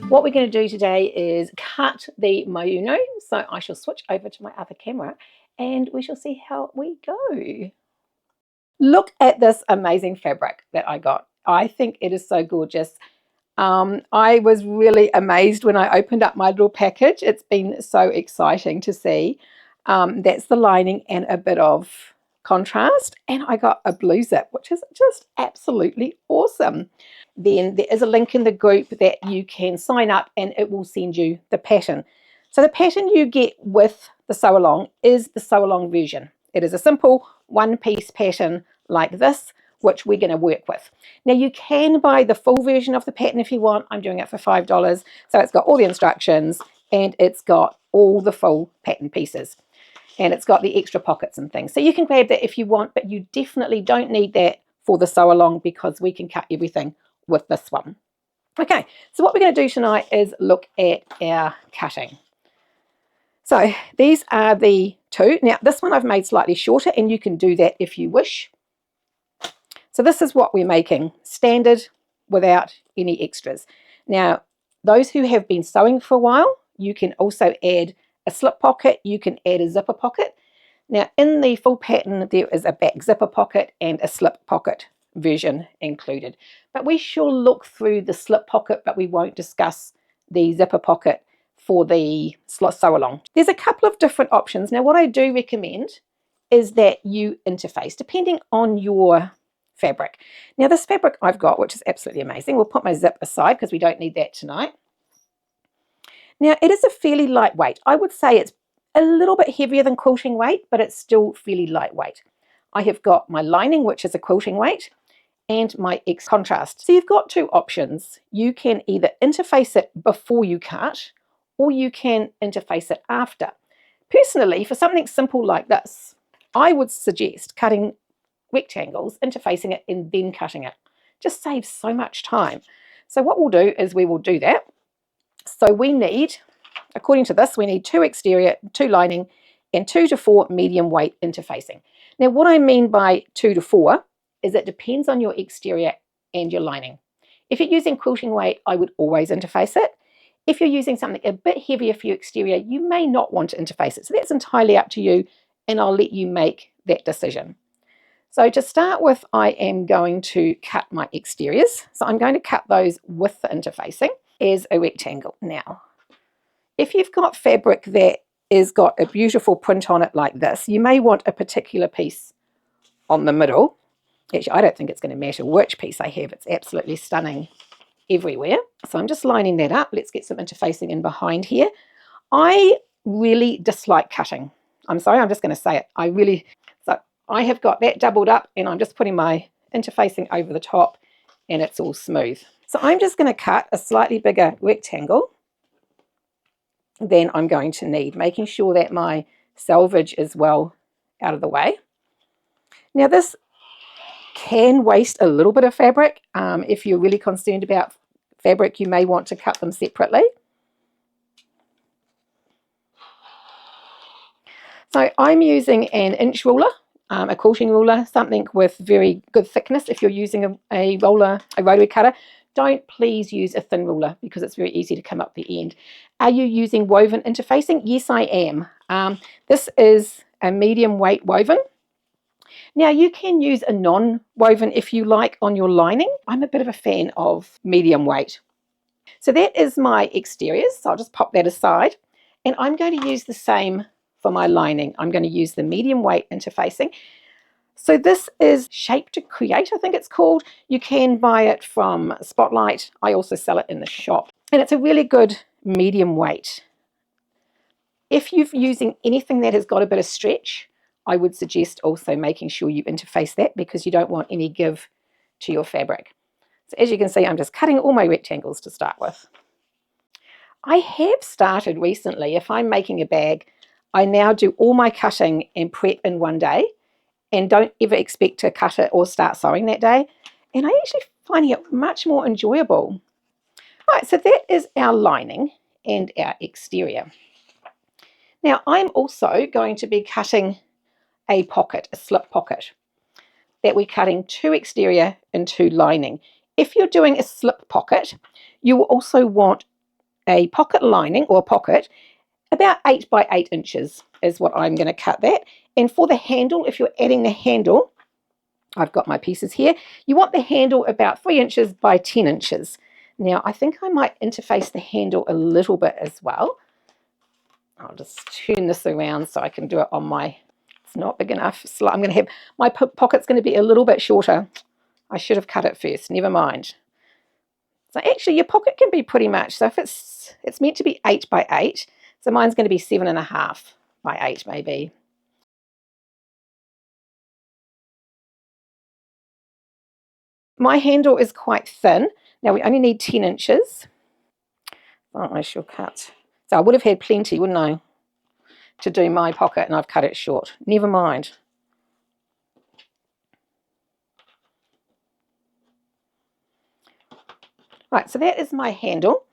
What we're going to do today is cut the MyUno, so I shall switch over to my other camera and we shall see how we go. Look at this amazing fabric that I got. I think it is so gorgeous. I was really amazed when I opened up my little package. It's been so exciting to see. That's the lining and a bit of contrast, and I got a blue zip, which is just absolutely awesome. Then there is a link in the group that you can sign up and it will send you the pattern. So the pattern you get with the sew along is the sew along version. It is a simple one-piece pattern like this, which we're going to work with. Now you can buy the full version of the pattern if you want. I'm doing it for $5. So it's got all the instructions and it's got all the full pattern pieces. And it's got the extra pockets and things. So you can grab that if you want, but you definitely don't need that for the sew along because we can cut everything with this one. Okay, so what we're going to do tonight is look at our cutting. So these are the two. Now this one I've made slightly shorter and you can do that if you wish. So this is what we're making, standard without any extras. Now those who have been sewing for a while, you can also add a slip pocket, you can add a zipper pocket. Now in the full pattern there is a back zipper pocket and a slip pocket version included, but we shall look through the slip pocket, but we won't discuss the zipper pocket for the sew along. There's a couple of different options. Now what I do recommend is that you interface depending on your fabric. Now this fabric I've got, which is absolutely amazing, we'll put my zip aside because we don't need that tonight. Now it is a fairly lightweight. I would say it's a little bit heavier than quilting weight, but it's still fairly lightweight. I have got my lining, which is a quilting weight, and my X contrast. So you've got two options. You can either interface it before you cut, or you can interface it after. Personally, for something simple like this, I would suggest cutting rectangles, interfacing it, and then cutting it. Just saves so much time. So what we'll do is we will do that. So we need, according to this, we need 2 exterior, 2 lining, and 2 to 4 medium weight interfacing. Now what I mean by 2 to 4 is it depends on your exterior and your lining. If you're using quilting weight, I would always interface it. If you're using something a bit heavier for your exterior, you may not want to interface it. So that's entirely up to you, and I'll let you make that decision. So to start with, I am going to cut my exteriors. So I'm going to cut those with the interfacing as a rectangle. Now, if you've got fabric that has got a beautiful print on it like this, you may want a particular piece on the middle. Actually, I don't think it's going to matter which piece I have. It's absolutely stunning everywhere. So I'm just lining that up. Let's get some interfacing in behind here. I really dislike cutting. I'm sorry, I'm just going to say it. So I have got that doubled up and I'm just putting my interfacing over the top and it's all smooth. So I'm just going to cut a slightly bigger rectangle than I'm going to need, making sure that my selvage is well out of the way. Now this can waste a little bit of fabric. If you're really concerned about fabric, you may want to cut them separately. So I'm using an inch ruler, a quilting ruler, something with very good thickness. If you're using a rotary cutter, don't please use a thin ruler because it's very easy to come up the end. Are you using woven interfacing? Yes, I am. This is a medium weight woven. Now you can use a non-woven if you like on your lining. I'm a bit of a fan of medium weight. So that is my exteriors. So I'll just pop that aside. And I'm going to use the same for my lining. I'm going to use the medium weight interfacing. So this is Shape-to-Create, I think it's called. You can buy it from Spotlight. I also sell it in the shop. And it's a really good medium weight. If you're using anything that has got a bit of stretch, I would suggest also making sure you interface that because you don't want any give to your fabric. So as you can see, I'm just cutting all my rectangles to start with. I have started recently, if I'm making a bag, I now do all my cutting and prep in one day and don't ever expect to cut it or start sewing that day. And I actually finding it much more enjoyable. Right, so that is our lining and our exterior. Now I'm also going to be cutting a pocket, a slip pocket, that we're cutting 2 exterior and 2 lining. if you're doing a slip pocket, you will also want a pocket lining or pocket about 8 by 8 inches is what I'm going to cut that. And for the handle, if you're adding the handle, I've got my pieces here, you want the handle about 3 inches by 10 inches. Now, I think I might interface the handle a little bit as well. I'll just turn this around so I can do it on my, it's not big enough. So I'm going to have, my pocket's going to be a little bit shorter. I should have cut it first, never mind. So actually your pocket can be pretty much, so if it's meant to be 8 by 8, so mine's going to be 7.5 by 8 maybe. My handle is quite thin. Now we only need 10 inches. Oh, I shall cut. So I would have had plenty, wouldn't I, to do my pocket, and I've cut it short. Never mind. Right, so that is my handle.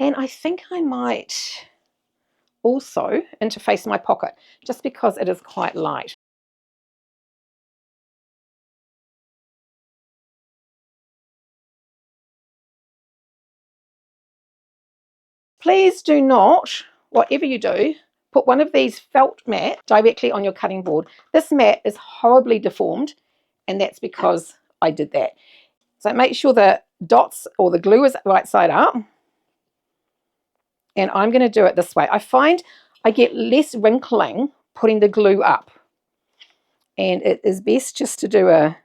And I think I might also interface my pocket, just because it is quite light. Please do not, whatever you do, put one of these felt mat directly on your cutting board. This mat is horribly deformed, and that's because I did that. So make sure the dots or the glue is right side up. And I'm going to do it this way. I find I get less wrinkling putting the glue up. And it is best just to do a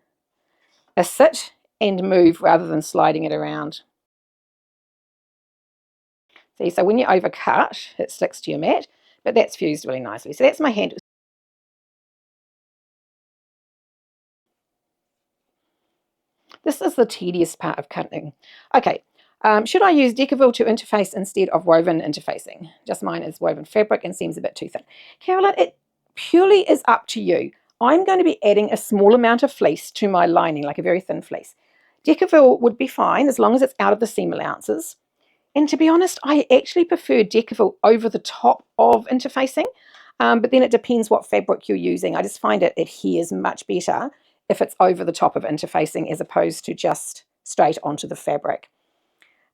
sit and move rather than sliding it around. See, so when you overcut, it sticks to your mat, but that's fused really nicely. So that's my handle. This is the tedious part of cutting. Okay, should I use Decaville to interface instead of woven interfacing? Just mine is woven fabric and seems a bit too thin. Carolyn, it purely is up to you. I'm going to be adding a small amount of fleece to my lining, like a very thin fleece. Decaville would be fine as long as it's out of the seam allowances. And to be honest, I actually prefer Decaville over the top of interfacing, but then it depends what fabric you're using. I just find it adheres much better if it's over the top of interfacing as opposed to just straight onto the fabric.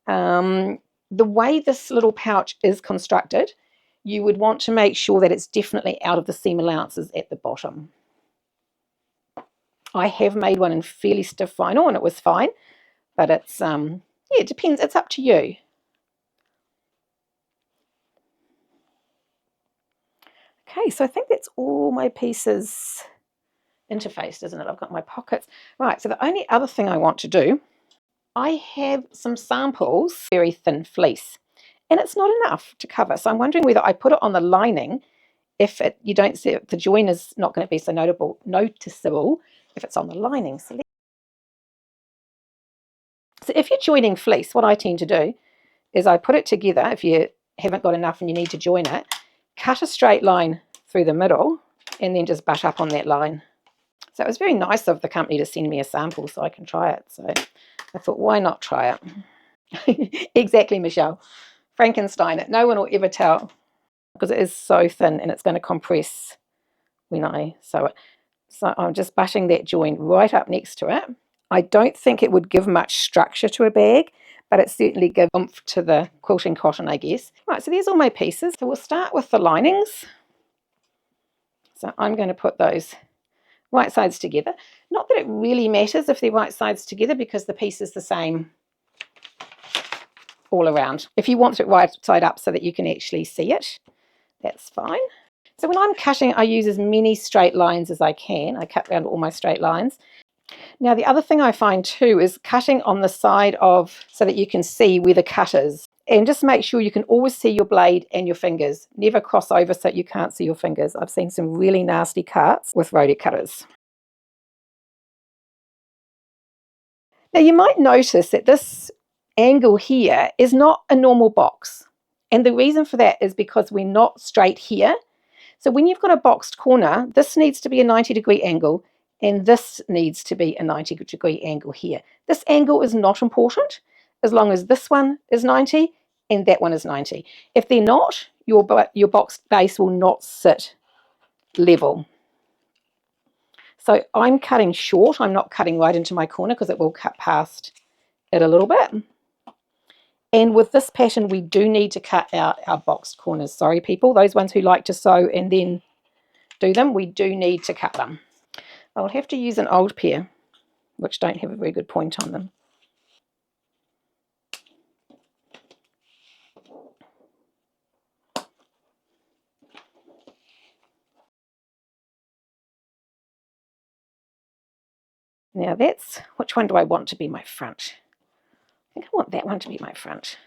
The way this little pouch is constructed, you would want to make sure that it's definitely out of the seam allowances at the bottom. I have made one in fairly stiff vinyl and it was fine, but it's, yeah, it depends. It's up to you. Okay, so I think that's all my pieces interfaced, isn't it? I've got my pockets. Right, so the only other thing I want to do, I have some samples, very thin fleece, and it's not enough to cover. So I'm wondering whether I put it on the lining, if you don't see it, the join is not going to be so noticeable if it's on the lining. So if you're joining fleece, what I tend to do is I put it together. If you haven't got enough and you need to join it, cut a straight line through the middle and then just butt up on that line. So it was very nice of the company to send me a sample so I can try it. So I thought, why not try it? Exactly, Michelle. Frankenstein it. No one will ever tell because it is so thin and it's going to compress when I sew it. So I'm just butting that joint right up next to it. I don't think it would give much structure to a bag, but it certainly gives oomph to the quilting cotton, I guess. Right, so there's all my pieces. So we'll start with the linings. So I'm going to put those right sides together. Not that it really matters if they're right sides together because the piece is the same all around. If you want it right side up so that you can actually see it, that's fine. So when I'm cutting, I use as many straight lines as I can. I cut around all my straight lines. Now the other thing I find too is cutting on the side of, so that you can see where the cut is. And just make sure you can always see your blade and your fingers. Never cross over so you can't see your fingers. I've seen some really nasty cuts with rodeo cutters. Now you might notice that this angle here is not a normal box. And the reason for that is because we're not straight here. So when you've got a boxed corner, this needs to be a 90-degree angle and this needs to be a 90-degree angle here. This angle is not important as long as this one is 90 and that one is 90. If they're not, your box base will not sit level. So I'm cutting short. I'm not cutting right into my corner because it will cut past it a little bit. And with this pattern, we do need to cut out our boxed corners. Sorry, people, those ones who like to sew and then do them, we do need to cut them. I'll have to use an old pair, which don't have a very good point on them. Now that's, which one do I want to be my front? I think I want that one to be my front,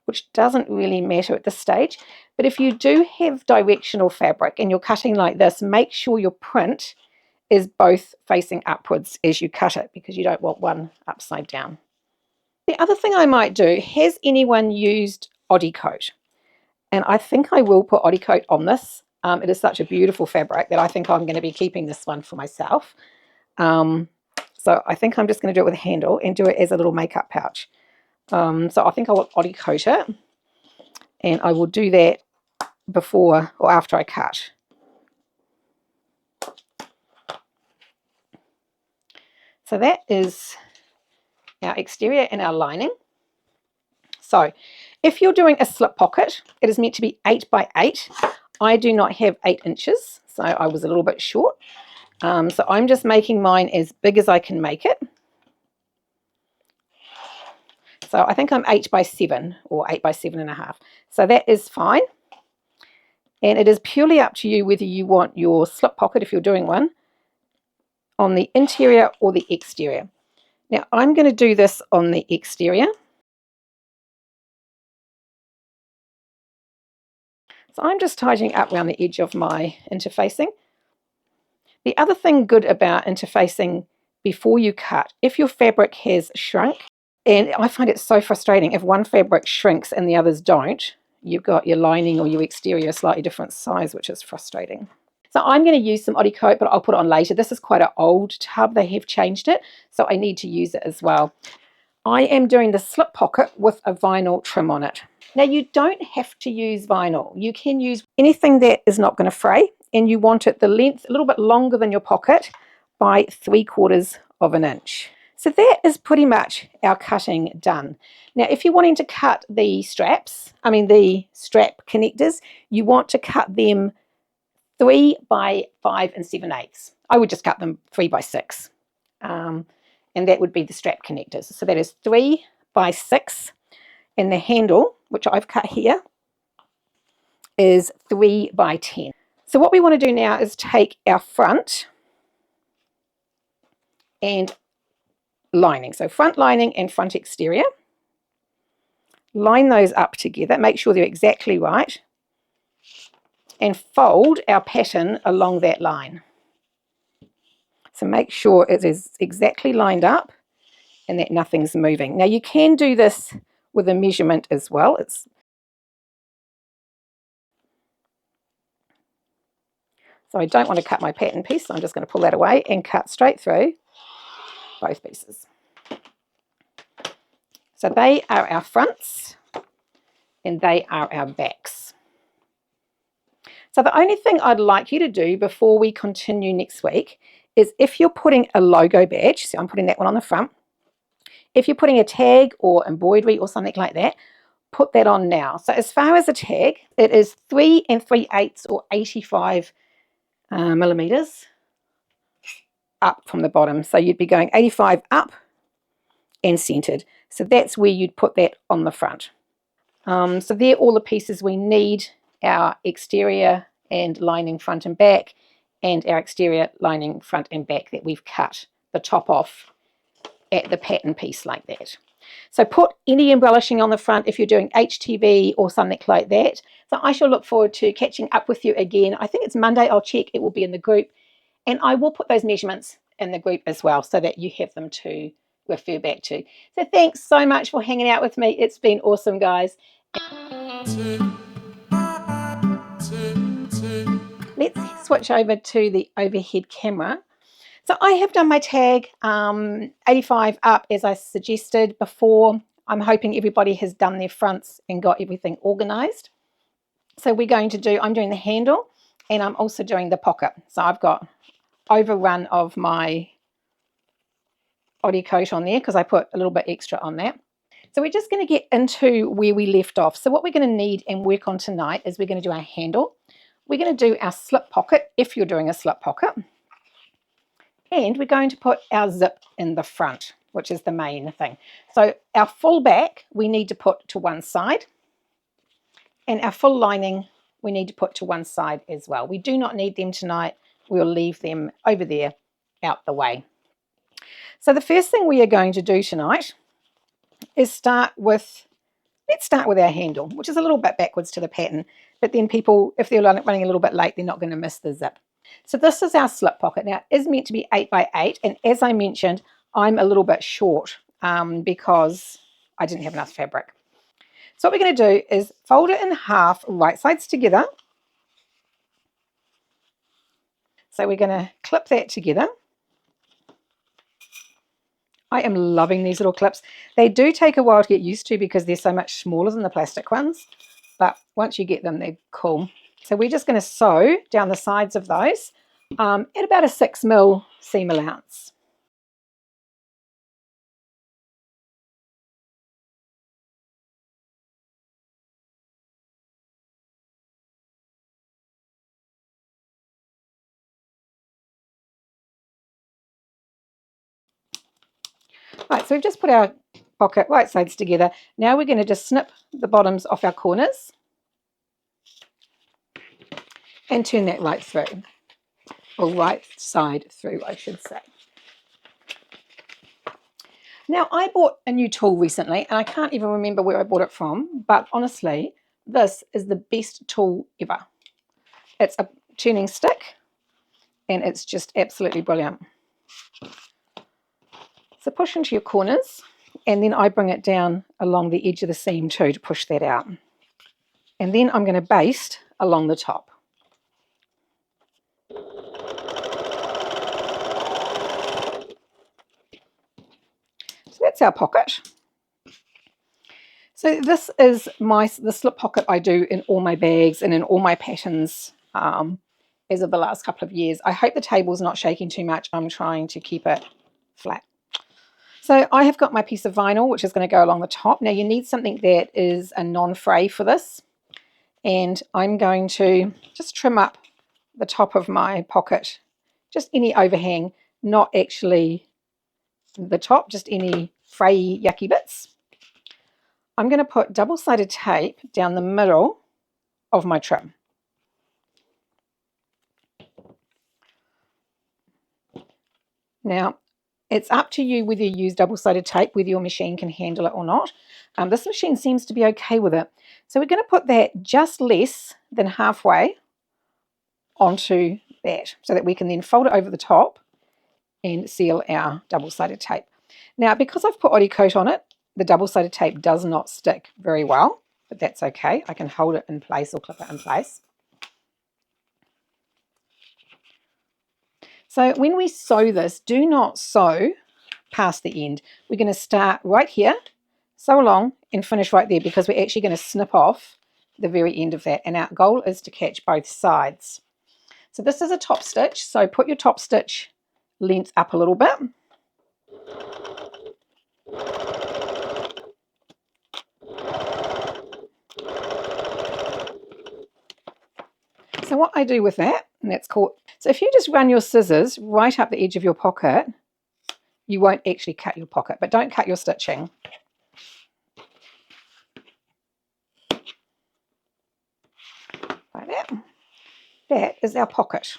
which doesn't really matter at this stage. But if you do have directional fabric and you're cutting like this, make sure your print is both facing upwards as you cut it, because you don't want one upside down. The other thing I might do, has anyone used Coat? And I think I will put Coat on this. It is such a beautiful fabric that I think I'm going to be keeping this one for myself. So I think I'm just going to do it with a handle and do it as a little makeup pouch. So I think I will Coat it, and I will do that before or after I cut. So that is our exterior and our lining. So if you're doing a slip pocket, it is meant to be 8 by 8. I do not have 8 inches, so I was a little bit short. So I'm just making mine as big as I can make it. So I think I'm 8 by 7 or 8 by 7.5. So that is fine. And it is purely up to you whether you want your slip pocket, if you're doing one, on the interior or the exterior. Now I'm going to do this on the exterior. So I'm just tidying up around the edge of my interfacing. The other thing good about interfacing before you cut, if your fabric has shrunk, and I find it so frustrating if one fabric shrinks and the others don't, you've got your lining or your exterior slightly different size, which is frustrating. So I'm going to use some Coat, but I'll put it on later. This is quite an old tub. They have changed it, so I need to use it as well. I am doing the slip pocket with a vinyl trim on it. Now you don't have to use vinyl. You can use anything that is not going to fray, and you want it the length a little bit longer than your pocket by 3/4 of an inch. So that is pretty much our cutting done. Now if you're wanting to cut the straps, the strap connectors, you want to cut them 3 by 5 7/8. I would just cut them 3 by 6. And that would be the strap connectors. So that is 3 by 6, and the handle, which I've cut here, is 3 by 10. So what we want to do now is take our front and lining. So front lining and front exterior. Line those up together. Make sure they're exactly right. And fold our pattern along that line. So make sure it is exactly lined up and that nothing's moving. Now you can do this with a measurement as well. So I don't want to cut my pattern piece, so I'm just going to pull that away and cut straight through both pieces. So they are our fronts and they are our backs. So the only thing I'd like you to do before we continue next week is, if you're putting a logo badge, so I'm putting that one on the front, if you're putting a tag or embroidery or something like that, put that on now. So as far as a tag, it is 3 3/8 or 85 millimeters up from the bottom. So you'd be going 85 up and centered. So that's where you'd put that on the front. So they're all the pieces we need: our exterior and lining front and back, and our exterior lining front and back that we've cut the top off at the pattern piece like that. So put any embellishing on the front if you're doing HTV or something like that. So I shall look forward to catching up with you again. I think it's Monday. I'll check. It will be in the group. And I will put those measurements in the group as well, so that you have them to refer back to. So thanks so much for hanging out with me. It's been awesome, guys. Let's switch over to the overhead camera. So I have done my tag 85 up as I suggested before. I'm hoping everybody has done their fronts and got everything organized. So I'm doing the handle, and I'm also doing the pocket. So I've got overrun of my body coat on there because I put a little bit extra on that. So we're just going to get into where we left off. So what we're going to need and work on tonight is we're going to do our handle. We're going to do our slip pocket if you're doing a slip pocket. And we're going to put our zip in the front, which is the main thing. So our full back we need to put to one side. And our full lining we need to put to one side as well. We do not need them tonight. We'll leave them over there out the way. So the first thing we are going to do tonight is let's start with our handle, which is a little bit backwards to the pattern, but then people, if they're running a little bit late, they're not going to miss the zip. So this is our slip pocket. Now it is meant to be 8 by 8, and as I mentioned, I'm a little bit short because I didn't have enough fabric. So what we're going to do is fold it in half, right sides together. So we're going to clip that together. I am loving these little clips. They do take a while to get used to because they're so much smaller than the plastic ones, but once you get them, they're cool. So we're just going to sew down the sides of those at about a 6mm seam allowance. Right, so we've just put our pocket right sides together. Now we're going to just snip the bottoms off our corners and turn that right through, or right side through, I should say. Now, I bought a new tool recently, and I can't even remember where I bought it from, but honestly, this is the best tool ever. It's a turning stick, and it's just absolutely brilliant. So push into your corners, and then I bring it down along the edge of the seam too to push that out. And then I'm going to baste along the top. So that's our pocket. So this is the slip pocket I do in all my bags and in all my patterns as of the last couple of years. I hope the table's not shaking too much. I'm trying to keep it flat. So I have got my piece of vinyl, which is going to go along the top. Now you need something that is a non-fray for this. And I'm going to just trim up the top of my pocket, just any overhang, not actually the top, just any fray yucky bits. I'm going to put double-sided tape down the middle of my trim. Now, it's up to you whether you use double-sided tape, whether your machine can handle it or not. This machine seems to be okay with it. So we're going to put that just less than halfway onto that so that we can then fold it over the top and seal our double-sided tape. Now, because I've put Oddie coat on it, the double-sided tape does not stick very well, but that's okay. I can hold it in place or clip it in place. So when we sew this, do not sew past the end. We're going to start right here, sew along and finish right there because we're actually going to snip off the very end of that. And our goal is to catch both sides. So this is a top stitch. So put your top stitch length up a little bit. So what I do with that, and that's called, so if you just run your scissors right up the edge of your pocket, you won't actually cut your pocket, but don't cut your stitching. Like that. That is our pocket.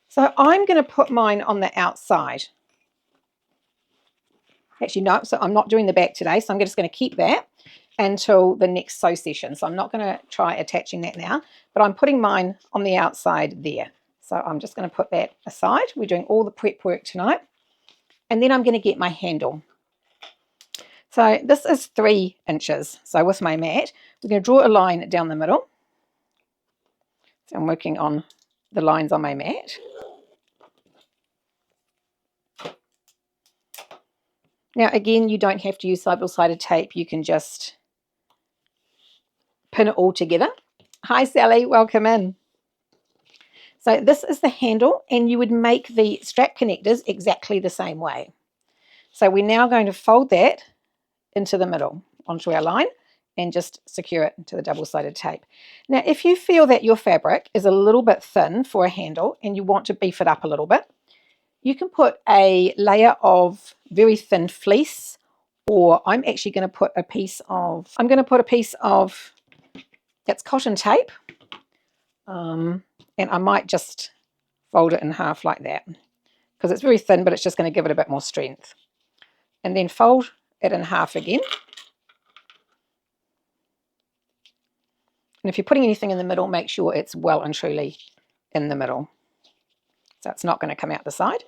So I'm going to put mine on the outside. Actually, no, so I'm not doing the back today, so I'm just going to keep that until the next sew session. So I'm not going to try attaching that now, but I'm putting mine on the outside there. So I'm just going to put that aside. We're doing all the prep work tonight. And then I'm going to get my handle. So this is 3 inches. So with my mat, we're going to draw a line down the middle. So I'm working on the lines on my mat. Now again, you don't have to use double-sided tape. You can just pin it all together. Hi Sally, welcome in. So this is the handle, and you would make the strap connectors exactly the same way. So we're now going to fold that into the middle onto our line and just secure it into the double-sided tape. Now, if you feel that your fabric is a little bit thin for a handle and you want to beef it up a little bit, you can put a layer of very thin fleece, or I'm actually going to put a piece of, that's cotton tape, and I might just fold it in half like that because it's very thin, but it's just going to give it a bit more strength. And then fold it in half again. And if you're putting anything in the middle, make sure it's well and truly in the middle, so it's not going to come out the side.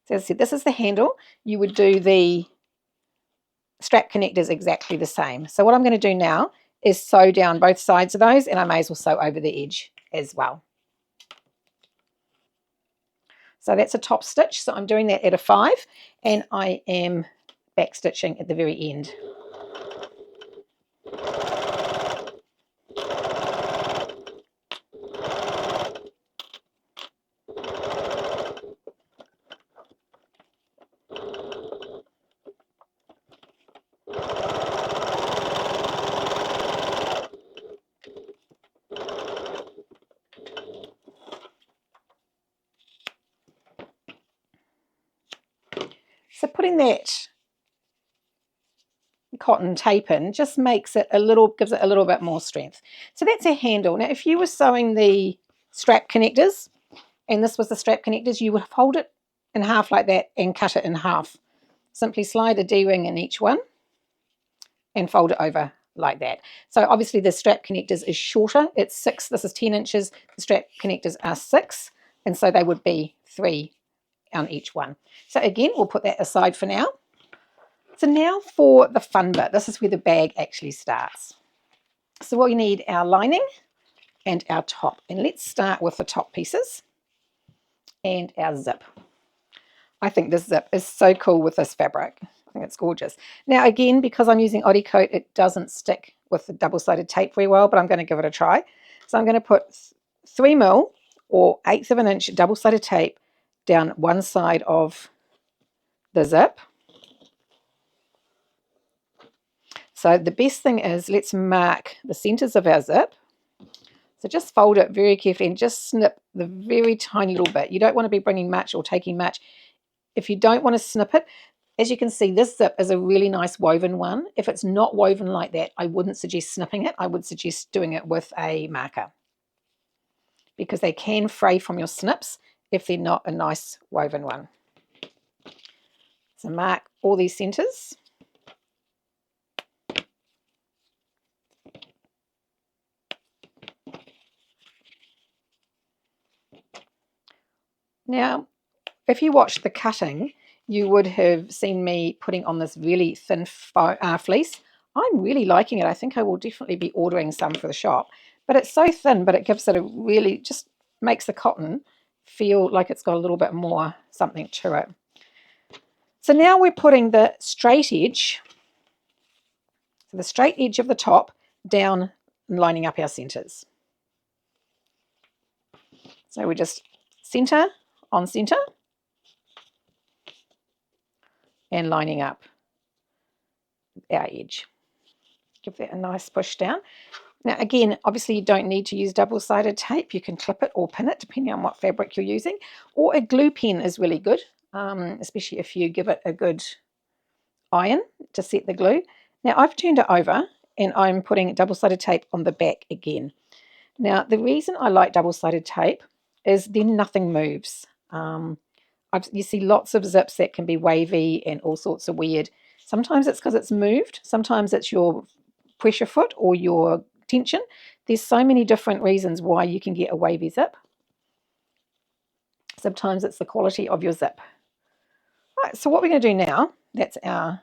So as I said, this is the handle. You would do the strap connectors exactly the same. So what I'm going to do now is sew down both sides of those, and I may as well sew over the edge as well. So that's a top stitch. So I'm doing that at a 5, and I am back stitching at the very end. So putting that cotton tape in just makes it gives it a little bit more strength. So that's a handle. Now, if you were sewing the strap connectors, and this was the strap connectors, you would fold it in half like that and cut it in half. Simply slide a D-ring in each one and fold it over like that. So obviously the strap connectors is shorter. It's 6. This is 10 inches. The strap connectors are 6, and so they would be 3 on each one. So again, we'll put that aside for now. So now for the fun bit. This is where the bag actually starts. So what we need, our lining and our top. And let's start with the top pieces and our zip. I think this zip is so cool with this fabric. I think it's gorgeous. Now again, because I'm using Coat, it doesn't stick with the double-sided tape very well, but I'm going to give it a try. So I'm going to put 3mm or 1/8 of an inch double-sided tape down one side of the zip. So the best thing is, let's mark the centers of our zip. So just fold it very carefully and just snip the very tiny little bit. You don't want to be bringing much or taking much. If you don't want to snip it, as you can see, this zip is a really nice woven one. If it's not woven like that, I wouldn't suggest snipping it. I would suggest doing it with a marker, because they can fray from your snips if they're not a nice woven one. So mark all these centers. Now, if you watched the cutting, you would have seen me putting on this really thin fleece. I'm really liking it. I think I will definitely be ordering some for the shop. But it's so thin, but it gives it a really, just makes the cotton feel like it's got a little bit more something to it. So now we're putting the straight edge, so the straight edge of the top down and lining up our centers. So we just center on center and lining up our edge. Give that a nice push down. Now again, obviously you don't need to use double-sided tape. You can clip it or pin it depending on what fabric you're using, or a glue pen is really good, especially if you give it a good iron to set the glue. Now I've turned it over and I'm putting double-sided tape on the back again. Now the reason I like double-sided tape is then nothing moves. You see lots of zips that can be wavy and all sorts of weird. Sometimes it's because it's moved. Sometimes it's your pressure foot or your tension. There's so many different reasons why you can get a wavy zip. Sometimes it's the quality of your zip. Right, so what we're going to do now, that's our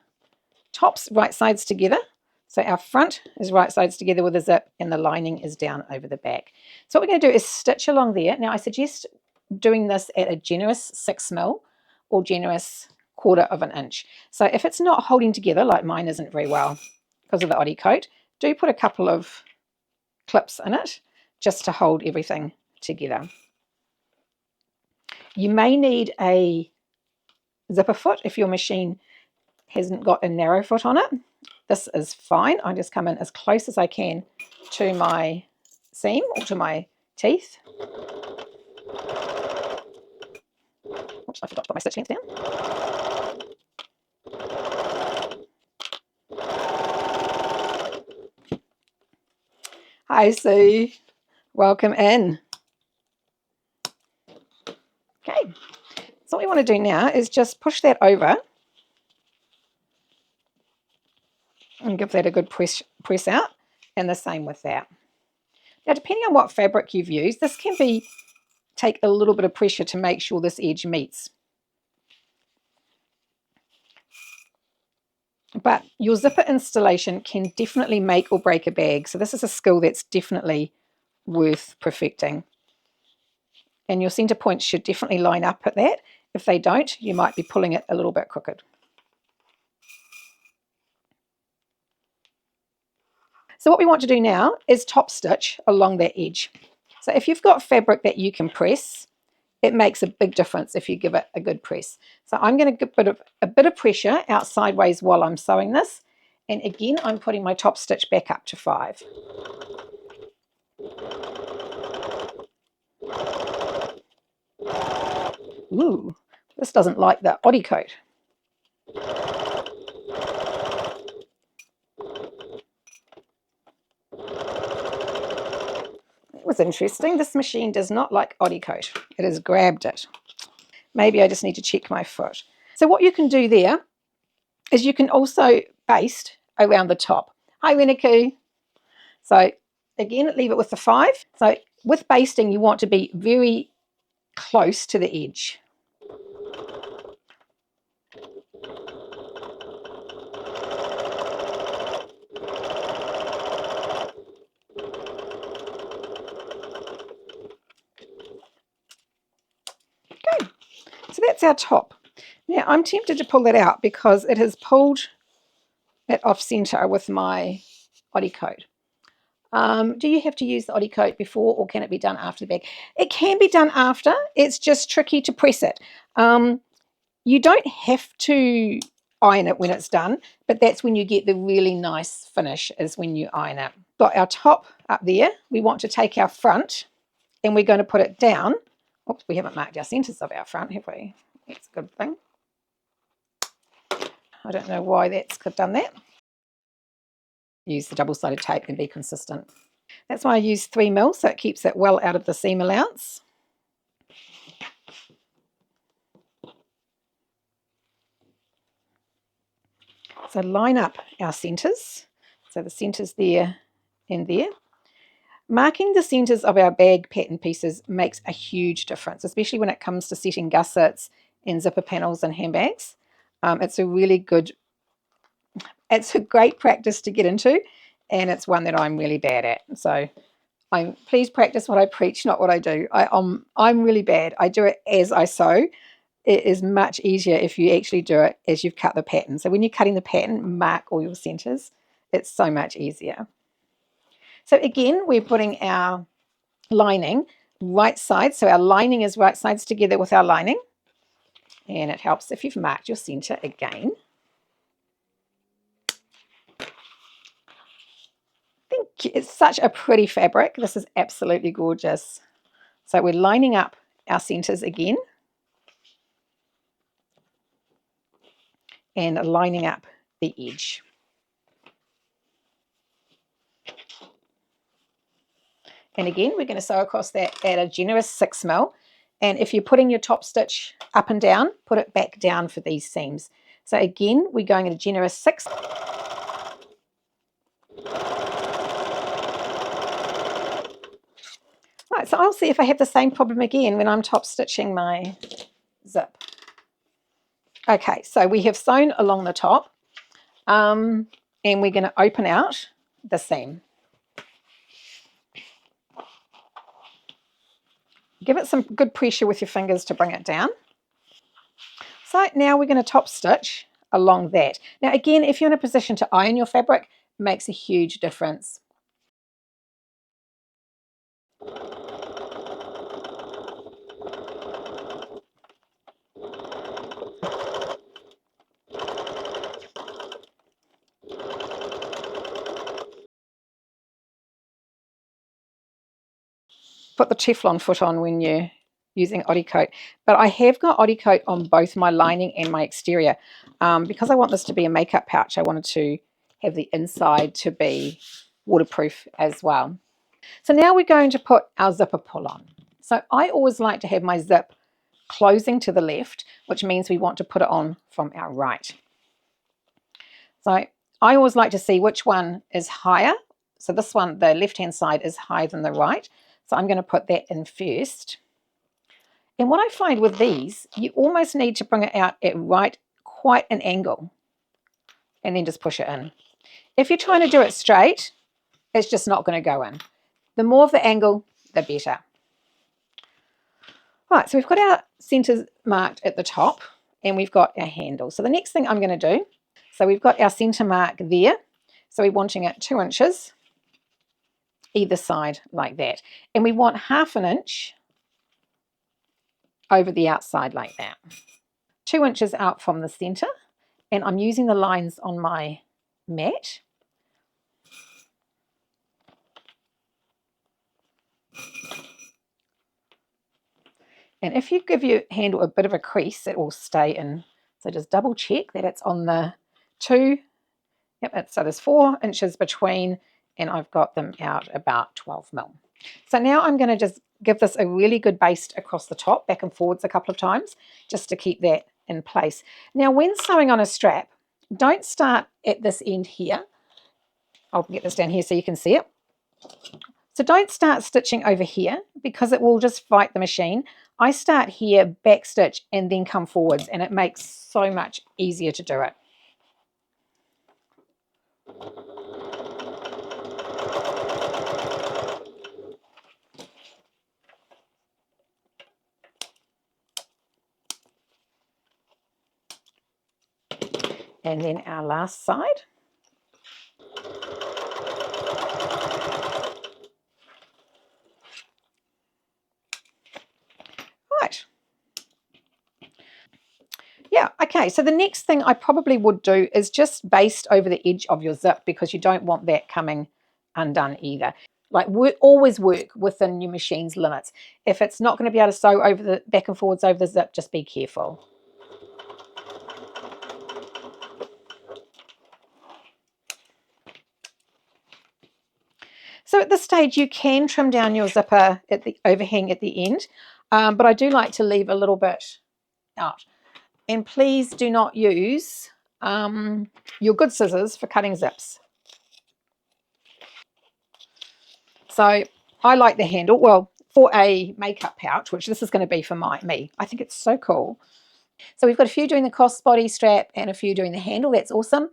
tops right sides together. So our front is right sides together with a zip, and the lining is down over the back. So what we're going to do is stitch along there. Now I suggest doing this at a generous 6mm or generous 1/4 of an inch. So if it's not holding together, like mine isn't very well because of the Coat, do put a couple of clips in it just to hold everything together. You may need a zipper foot if your machine hasn't got a narrow foot on it. This is fine. I just come in as close as I can to my seam or to my teeth. Oops, I forgot to put my stitch length down. Hi Sue, welcome in. Okay, so what we want to do now is just push that over and give that a good press out, and the same with that. Now, depending on what fabric you've used, this can take a little bit of pressure to make sure this edge meets. But your zipper installation can definitely make or break a bag. So this is a skill that's definitely worth perfecting. And your center points should definitely line up at that. If they don't, you might be pulling it a little bit crooked. So what we want to do now is top stitch along that edge. So if you've got fabric that you can press, it makes a big difference if you give it a good press. So I'm going to give a bit of pressure out sideways while I'm sewing this. And again, I'm putting my top stitch back up to 5. Ooh, this doesn't like the oddy coat. It was interesting. This machine does not like oddy coat. It has grabbed it. Maybe I just need to check my foot. So what you can do there is you can also baste around the top. Hi, Reniku. So again, leave it with the 5. So with basting, you want to be very close to the edge. Okay, so that's our top. Now I'm tempted to pull that out because it has pulled it off center with my oddy coat. Do you have to use the oddy coat before, or can it be done after the bag? It can be done after. It's just tricky to press it. You don't have to iron it when it's done, but that's when you get the really nice finish, is when you iron it. Got our top up there. We want to take our front and we're going to put it down. Oops, we haven't marked our centers of our front, have we? That's a good thing. I don't know why that's done that. Use the double-sided tape and be consistent. That's why I use 3mm, so it keeps it well out of the seam allowance. So line up our centres. So the centres there and there. Marking the centres of our bag pattern pieces makes a huge difference, especially when it comes to setting gussets and zipper panels and handbags. It's a great practice to get into, and it's one that I'm really bad at. So please practice what I preach, not what I do. I'm really bad. I do it as I sew. It is much easier if you actually do it as you've cut the pattern. So when you're cutting the pattern, mark all your centres. It's so much easier. So again, we're putting our lining right side. So our lining is right sides together with our lining. And it helps if you've marked your centre again. I think it's such a pretty fabric. This is absolutely gorgeous. So we're lining up our centres again. And lining up the edge. And again, we're going to sew across that at a generous 6mm. And if you're putting your top stitch up and down, put it back down for these seams. So again, we're going at a generous 6. Right, so I'll see if I have the same problem again when I'm top stitching my zip. Okay, so we have sewn along the top, and we're going to open out the seam. Give it some good pressure with your fingers to bring it down. So now we're going to top stitch along that. Now again, if you're in a position to iron your fabric, it makes a huge difference. Put the Teflon foot on when you're using Oddie coat, but I have got Oddie coat on both my lining and my exterior because I want this to be a makeup pouch. I wanted to have the inside to be waterproof as well. So now we're going to put our zipper pull on. So I always like to have my zip closing to the left, which means we want to put it on from our right. So I always like to see which one is higher. So this one, the left-hand side, is higher than the right. So I'm going to put that in first. And what I find with these, you almost need to bring it out at quite an angle and then just push it in. If you're trying to do it straight, it's just not going to go in. The more of the angle, the better. All right, so we've got our centers marked at the top and we've got our handle. So the next thing I'm going to do, so we've got our center mark there. So we're wanting it 2 inches either side like that. And we want 1/2 inch over the outside like that. 2 inches out from the center. And I'm using the lines on my mat. And if you give your handle a bit of a crease, it will stay in. So just double check that it's on the 2. Yep, so there's 4 inches between, and I've got them out about 12 mil. So now I'm going to just give this a really good baste across the top, back and forwards a couple of times, just to keep that in place. Now, when sewing on a strap, don't start at this end here. I'll get this down here so you can see it. So don't start stitching over here because it will just fight the machine. I start here, back stitch, and then come forwards, and it makes so much easier to do it. And then our last side. Right. Yeah, okay, so the next thing I probably would do is just baste over the edge of your zip because you don't want that coming undone either. Like always work within your machine's limits. If it's not going to be able to sew over the back and forwards over the zip, just be careful. So at this stage, you can trim down your zipper at the overhang at the end, but I do like to leave a little bit out. And please do not use your good scissors for cutting zips. So I like the handle. Well, for a makeup pouch, which this is going to be for me, I think it's so cool. So we've got a few doing the crossbody strap and a few doing the handle. That's awesome.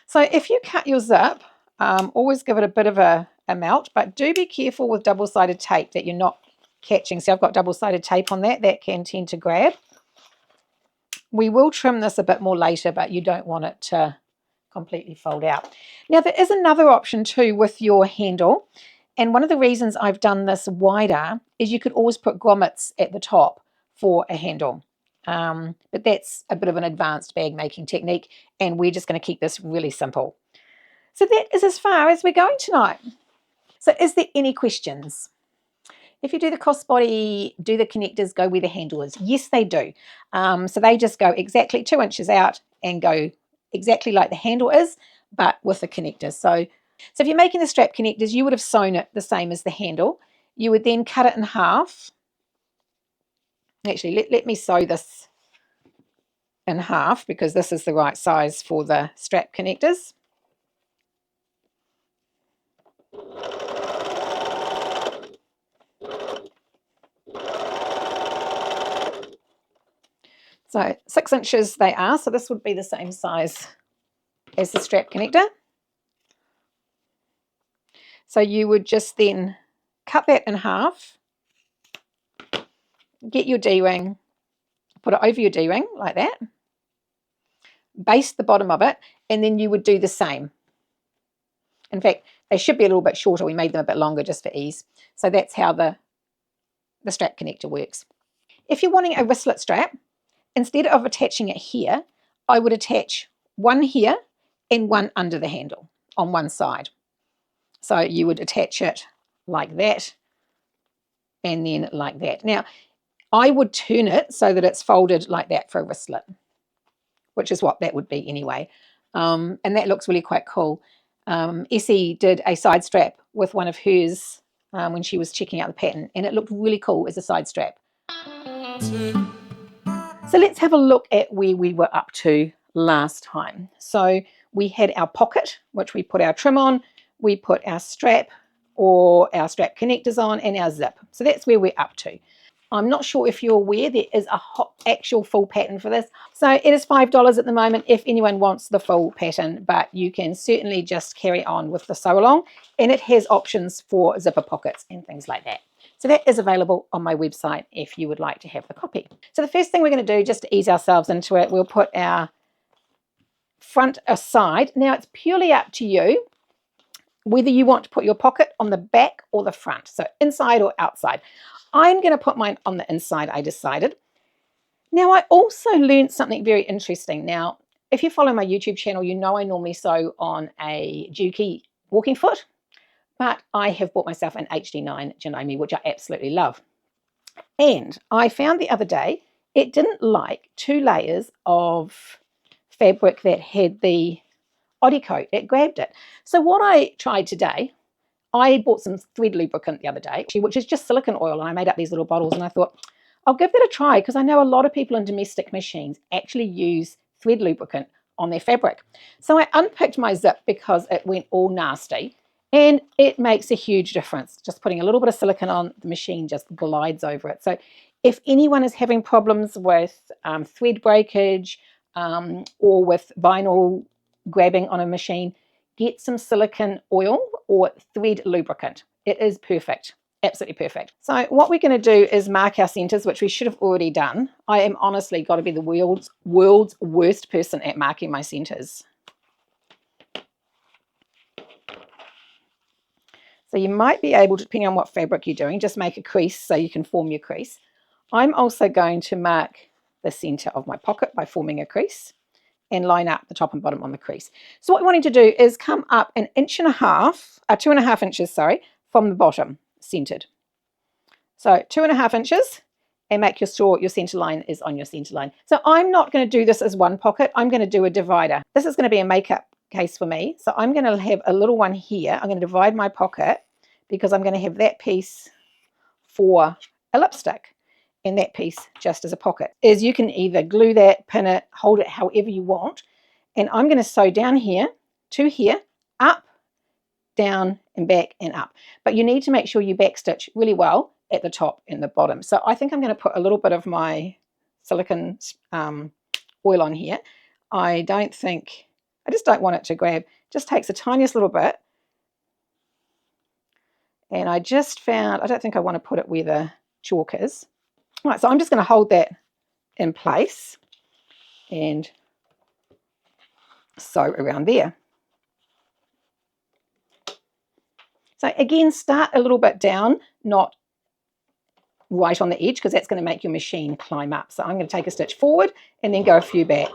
So if you cut your zip, always give it a bit of a melt, but do be careful with double-sided tape that you're not catching. So I've got double-sided tape on that can tend to grab. We will trim this a bit more later, but you don't want it to completely fold out. Now there is another option too with your handle, and one of the reasons I've done this wider is you could always put grommets at the top for a handle. But that's a bit of an advanced bag making technique, and we're just going to keep this really simple. So that is as far as we're going tonight. So is there any questions? If you do the crossbody, do the connectors go where the handle is? Yes, they do. So they just go exactly 2 inches out and go exactly like the handle is, but with the connectors. So if you're making the strap connectors, you would have sewn it the same as the handle. You would then cut it in half. Actually, let me sew this in half because this is the right size for the strap connectors. So 6 inches they are, so this would be the same size as the strap connector. So you would just then cut that in half, get your D-ring, put it over your D-ring like that, baste the bottom of it, and then you would do the same. In fact, they should be a little bit shorter. We made them a bit longer just for ease. So that's how the the strap connector works. If you're wanting a wristlet strap, instead of attaching it here, I would attach one here and one under the handle on one side. So you would attach it like that and then like that. Now, I would turn it so that it's folded like that for a wristlet, which is what that would be anyway. And that looks really quite cool. Essie did a side strap with one of hers when she was checking out the pattern, and it looked really cool as a side strap. So let's have a look at where we were up to last time. So we had our pocket, which we put our trim on, we put our strap or our strap connectors on, and our zip. So that's where we're up to. I'm not sure if you're aware, there is a actual full pattern for this. So it is $5 at the moment if anyone wants the full pattern, but you can certainly just carry on with the sew along, and it has options for zipper pockets and things like that. So that is available on my website if you would like to have the copy. So the first thing we're going to do, just to ease ourselves into it, we'll put our front aside. Now it's purely up to you whether you want to put your pocket on the back or the front, so inside or outside. I'm going to put mine on the inside, I decided. Now, I also learned something very interesting. Now, if you follow my YouTube channel, you know I normally sew on a Juki walking foot, but I have bought myself an HD9 Janome, which I absolutely love. And I found the other day, it didn't like 2 layers of fabric that had the Oddy coat. It grabbed it. So what I tried today, I bought some thread lubricant the other day, which is just silicone oil, and I made up these little bottles, and I thought, I'll give that a try because I know a lot of people in domestic machines actually use thread lubricant on their fabric. So I unpicked my zip because it went all nasty, and it makes a huge difference. Just putting a little bit of silicone on, the machine just glides over it. So if anyone is having problems with thread breakage or with vinyl grabbing on a machine, get some silicone oil or thread lubricant. It is perfect, absolutely perfect. So what we're going to do is mark our centers, which we should have already done. I am honestly got to be the world's worst person at marking my centers. So you might be able to, depending on what fabric you're doing, just make a crease so you can form your crease. I'm also going to mark the center of my pocket by forming a crease and line up the top and bottom on the crease. So what we're wanting to do is come up 1.5 inches, 2.5 inches, sorry, from the bottom, centered. So 2.5 inches, and make sure your center line is on your center line. So I'm not going to do this as one pocket. I'm going to do a divider. This is going to be a makeup case for me. So I'm going to have a little one here. I'm going to divide my pocket because I'm going to have that piece for a lipstick and that piece just as a pocket. Is you can either glue that, pin it, hold it however you want. And I'm going to sew down here to here, up, down and back and up. But you need to make sure you backstitch really well at the top and the bottom. So I think I'm going to put a little bit of my silicone oil on here. I just don't want it to grab. Just takes the tiniest little bit. And I just found, I don't think I want to put it where the chalk is. All right, so I'm just going to hold that in place and sew around there. So again, start a little bit down, not right on the edge, because that's going to make your machine climb up. So I'm going to take a stitch forward and then go a few back.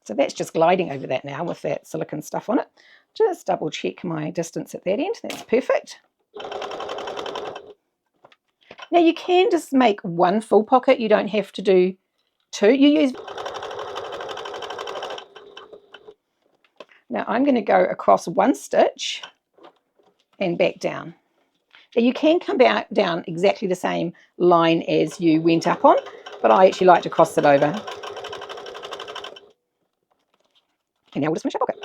So that's just gliding over that now with that silicone stuff on it. Just double check my distance at that end. That's perfect. Now you can just make one full pocket. You don't have to do 2. Now I'm going to go across 1 stitch and back down. Now you can come back down exactly the same line as you went up on, but I actually like to cross it over. And now we'll just finish our pocket.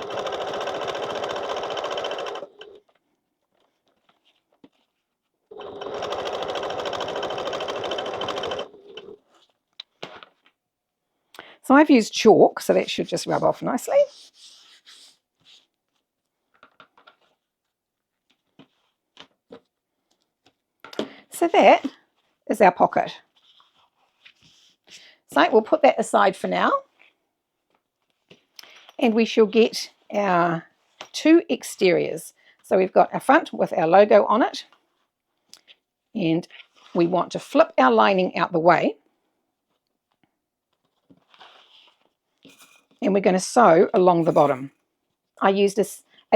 So I've used chalk, so that should just rub off nicely. So that is our pocket. So we'll put that aside for now. And we shall get our 2 exteriors. So we've got our front with our logo on it, and we want to flip our lining out the way, and we're going to sew along the bottom. I used a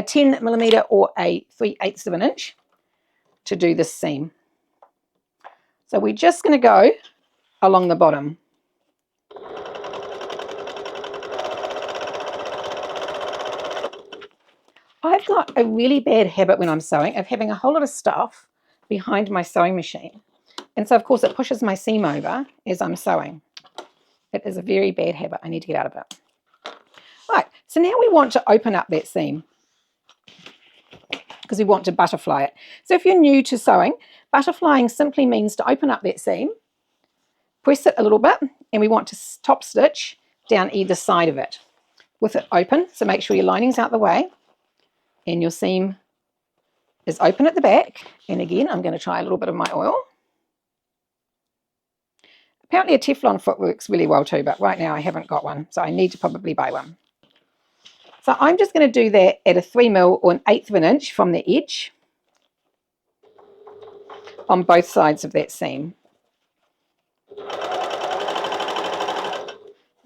10mm or a 3/8 of an inch to do this seam. So we're just going to go along the bottom. I've got a really bad habit when I'm sewing of having a whole lot of stuff behind my sewing machine. And so, of course, it pushes my seam over as I'm sewing. It is a very bad habit. I need to get out of it. Right, so now we want to open up that seam because we want to butterfly it. So if you're new to sewing, butterflying simply means to open up that seam, press it a little bit, and we want to top stitch down either side of it with it open. So make sure your lining's out the way and your seam is open at the back. And again, I'm going to try a little bit of my oil. Apparently a Teflon foot works really well too, but right now I haven't got one, so I need to probably buy one. So I'm just going to do that at a 3mm or 1/8 of an inch from the edge on both sides of that seam.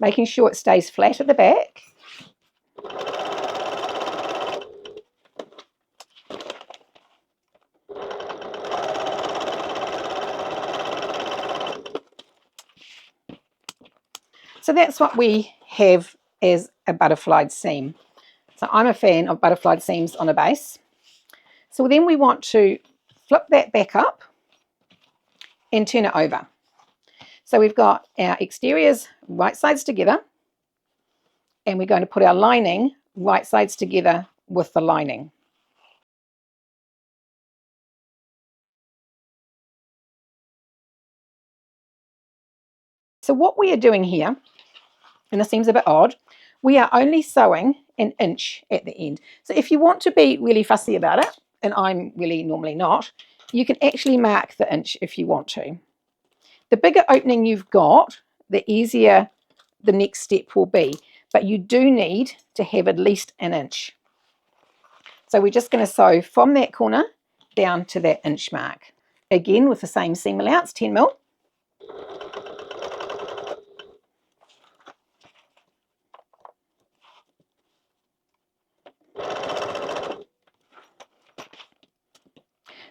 Making sure it stays flat at the back. So that's what we have as a butterflied seam. So I'm a fan of butterflied seams on a base. So then we want to flip that back up and turn it over. So we've got our exteriors right sides together, and we're going to put our lining right sides together with the lining. So what we are doing here, and this seems a bit odd, we are only sewing 1 inch at the end. So if you want to be really fussy about it, and I'm really normally not, you can actually mark the inch if you want to. The bigger opening you've got, the easier the next step will be, but you do need to have at least 1 inch. So we're just going to sew from that corner down to that inch mark. Again with the same seam allowance, 10mm.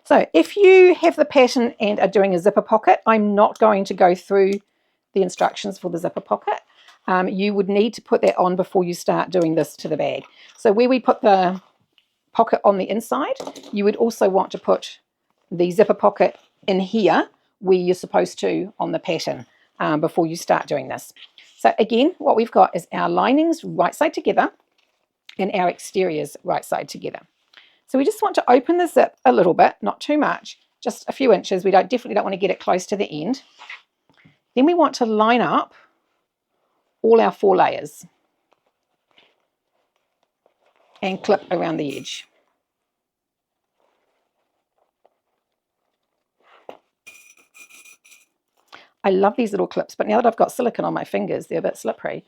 So if you have the pattern and are doing a zipper pocket, I'm not going to go through the instructions for the zipper pocket. You would need to put that on before you start doing this to the bag. So where we put the pocket on the inside, you would also want to put the zipper pocket in here where you're supposed to on the pattern before you start doing this. So again, what we've got is our linings right side together and our exteriors right side together. So we just want to open the zip a little bit, not too much, just a few inches. We definitely don't want to get it close to the end. Then we want to line up all our 4 layers and clip around the edge. I love these little clips, but now that I've got silicone on my fingers, they're a bit slippery.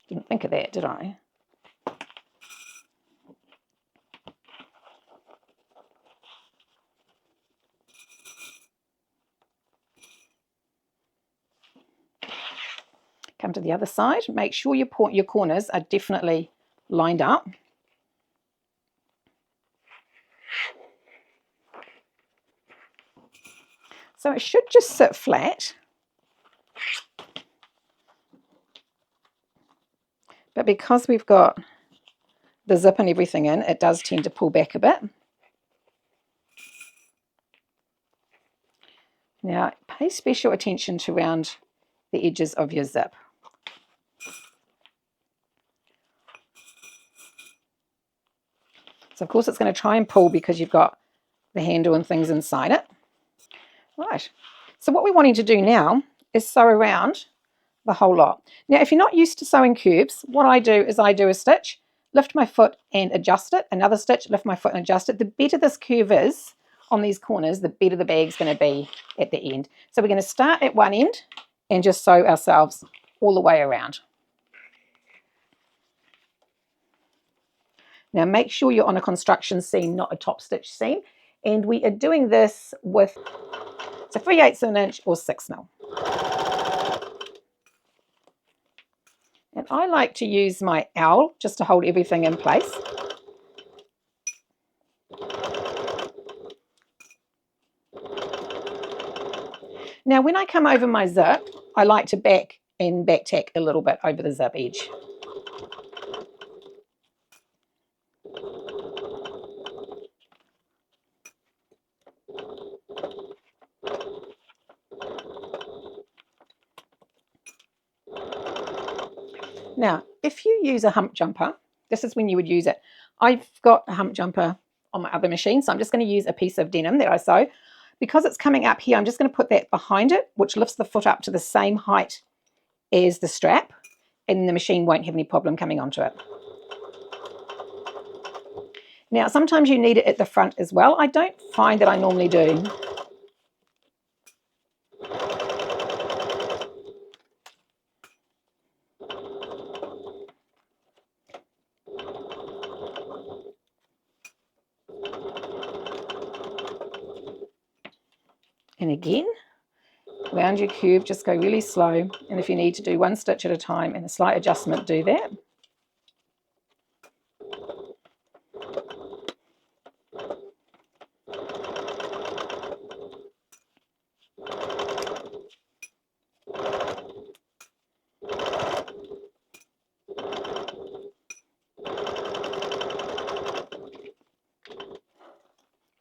Didn't think of that, did I? Come to the other side. Make sure your corners are definitely lined up. So it should just sit flat. But because we've got the zip and everything in, it does tend to pull back a bit. Now, pay special attention to around the edges of your zip. So of course it's going to try and pull because you've got the handle and things inside it. Right, so what we're wanting to do now is sew around the whole lot. Now if you're not used to sewing curves, what I do is I do a stitch, lift my foot and adjust it, another stitch, lift my foot and adjust it. The better this curve is on these corners, the better the bag's going to be at the end. So we're going to start at one end and just sew ourselves all the way around. Now make sure you're on a construction seam, not a top stitch seam. And we are doing this with 3/8 of an inch or 6 mil. And I like to use my owl just to hold everything in place. Now when I come over my zip, I like to back tack a little bit over the zip edge. Now, if you use a hump jumper, this is when you would use it. I've got a hump jumper on my other machine, so I'm just going to use a piece of denim that I sew. Because it's coming up here, I'm just going to put that behind it, which lifts the foot up to the same height as the strap, and the machine won't have any problem coming onto it. Now, sometimes you need it at the front as well. I don't find that I normally do. And again, round your curve, just go really slow. And if you need to do one stitch at a time and a slight adjustment, do that.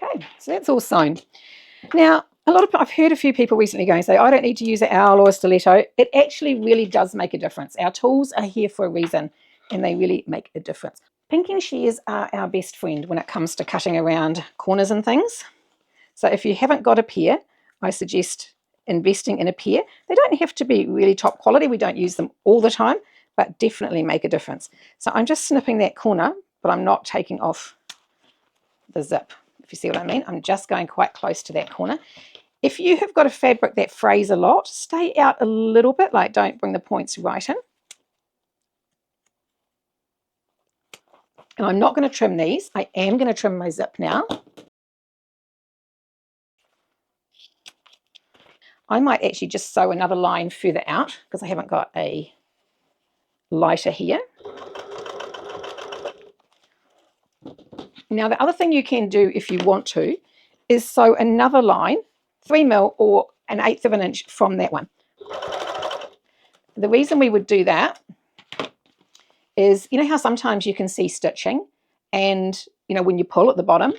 Okay, so that's all sewn. Now, I've heard a few people recently going say, I don't need to use an owl or a stiletto. It actually really does make a difference. Our tools are here for a reason, and they really make a difference. Pinking shears are our best friend when it comes to cutting around corners and things. So if you haven't got a pair, I suggest investing in a pair. They don't have to be really top quality. We don't use them all the time, but definitely make a difference. So I'm just snipping that corner, but I'm not taking off the zip, if you see what I mean. I'm just going quite close to that corner. If you have got a fabric that frays a lot, stay out a little bit, like don't bring the points right in. And I'm not going to trim these. I am going to trim my zip now. I might actually just sew another line further out because I haven't got a lighter here. Now the other thing you can do if you want to is sew another line, 3 mil or 1/8 of an inch from that one. The reason we would do that is, you know how sometimes you can see stitching and, you know, when you pull at the bottom,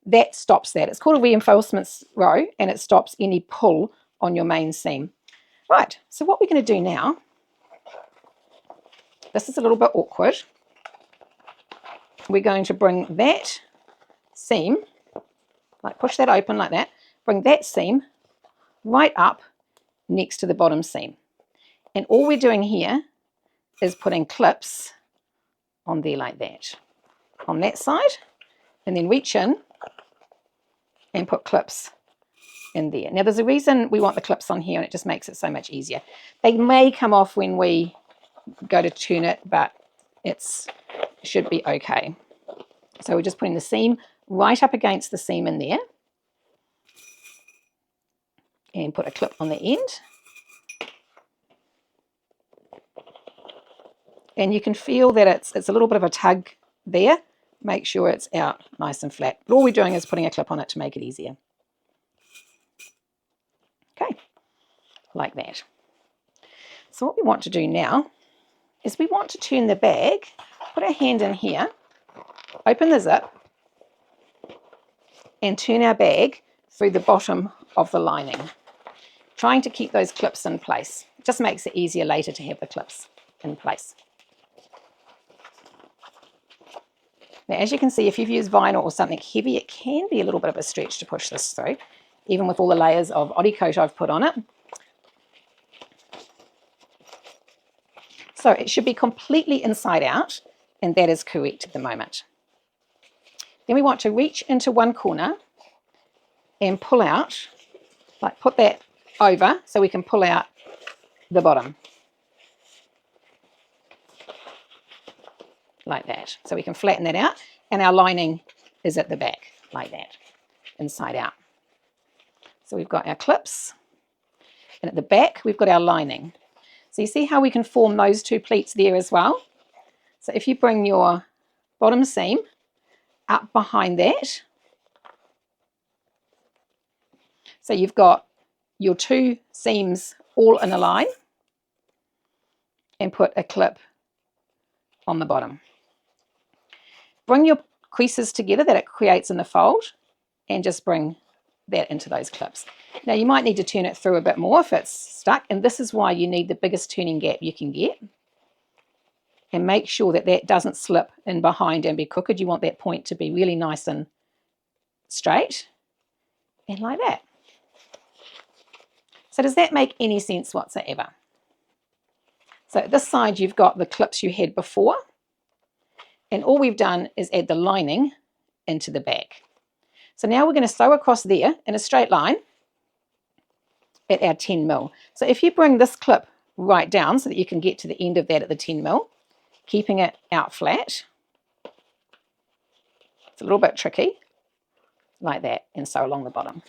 that stops that. It's called a reinforcements row, and it stops any pull on your main seam. Right, so what we're going to do now, this is a little bit awkward. We're going to bring that seam, like push that open like that, bring that seam right up next to the bottom seam. And all we're doing here is putting clips on there like that, on that side, and then reach in and put clips in there. Now there's a reason we want the clips on here, and it just makes it so much easier. They may come off when we go to turn it, but it should be okay. So we're just putting the seam right up against the seam in there, and put a clip on the end. And you can feel that it's a little bit of a tug there. Make sure it's out nice and flat. But all we're doing is putting a clip on it to make it easier. Okay, like that. So what we want to do now is we want to turn the bag, put our hand in here, open the zip, and turn our bag through the bottom of the lining, trying to keep those clips in place. It just makes it easier later to have the clips in place. Now, as you can see, if you've used vinyl or something heavy, it can be a little bit of a stretch to push this through, even with all the layers of bodycoat I've put on it. So it should be completely inside out, and that is correct at the moment. Then we want to reach into one corner and pull out, like put that over so we can pull out the bottom. Like that. So we can flatten that out. and our lining is at the back, like that, inside out. So we've got our clips, and at the back, we've got our lining. So you see how we can form those two pleats there as well? So if you bring your bottom seam up behind that, so you've got your two seams all in a line, and put a clip on the bottom. Bring your creases together that it creates in the fold, and just bring that into those clips. Now you might need to turn it through a bit more if it's stuck, and this is why you need the biggest turning gap you can get. And make sure that that doesn't slip in behind and be crooked. You want that point to be really nice and straight, and like that. So does that make any sense whatsoever? So this side you've got the clips you had before, and all we've done is add the lining into the back. So now we're going to sew across there in a straight line at our 10 mil. So if you bring this clip right down so that you can get to the end of that at the 10 mil, keeping it out flat, it's a little bit tricky, like that, and sew along the bottom.